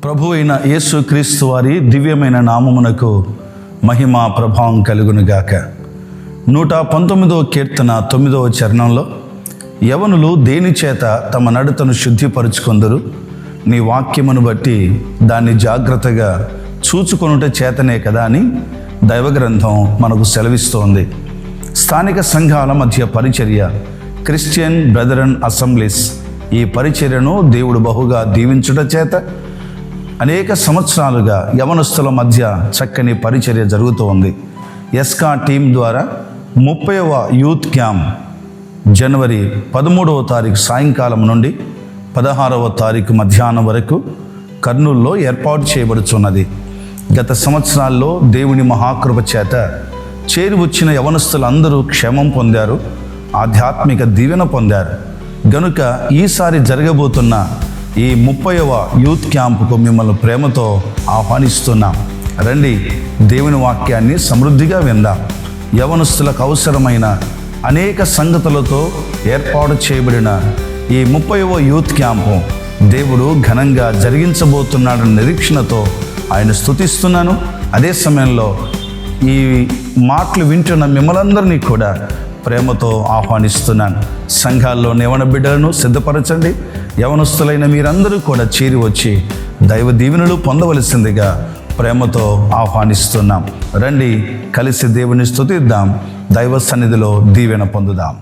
ప్రభు అయిన యేసుక్రీస్తు వారి దివ్యమైన నామమునకు మహిమ ప్రభావం కలుగునుగాక. 119వ కీర్తన 9వ చరణంలో, యవనులు దేని చేత తమ నడతను శుద్ధిపరుచుకొందురు, నీ వాక్యమును బట్టి దాన్ని జాగ్రత్తగా చూచుకొనుట చేతనే కదా అని దైవగ్రంథం మనకు సెలవిస్తోంది. స్థానిక సంఘాల మధ్య పరిచర్య, క్రిస్టియన్ బ్రదరన్ అసెంబ్లీస్, ఈ పరిచర్యను దేవుడు బహుగా దీవించుట చేత అనేక సంవత్సరాలుగా యవనస్తుల మధ్య చక్కని పరిచర్య జరుగుతూ ఉంది. ఎస్కా టీం ద్వారా 30వ యూత్ క్యాంప్ జనవరి 13వ తారీఖు సాయంకాలం నుండి 16వ తారీఖు మధ్యాహ్నం వరకు కర్నూలులో ఏర్పాటు చేయబడుచున్నది. గత సంవత్సరాల్లో దేవుని మహాకృప చేత చేరి వచ్చిన యవనస్తులందరూ క్షేమం పొందారు, ఆధ్యాత్మిక దీవెన పొందారు. గనుక ఈసారి జరగబోతున్న ఈ 30వ యూత్ క్యాంపుకు మిమ్మల్ని ప్రేమతో ఆహ్వానిస్తున్నాం. రండి, దేవుని వాక్యాన్ని సమృద్ధిగా విందాం. యవనస్తులకు అవసరమైన అనేక సంగతులతో ఏర్పాటు చేయబడిన ఈ 30వ యూత్ క్యాంపు దేవుడు ఘనంగా జరిగించబోతున్నాడన్న నిరీక్షణతో ఆయన స్తుతిస్తున్నాను. అదే సమయంలో ఈ మాటలు వింటున్న మిమ్మల్ందరినీ కూడా ప్రేమతో ఆహ్వానిస్తున్నాను. సంఘాల్లో యవన బిడ్డలను సిద్ధపరచండి. యవనస్తులైన మీరందరూ కూడా చేరి వచ్చి దైవ దీవెనలు పొందవలసిందిగా ప్రేమతో ఆహ్వానిస్తున్నాం. రండి, కలిసి దేవుని స్తుతిద్దాం, దైవ సన్నిధిలో దీవెన పొందుదాం.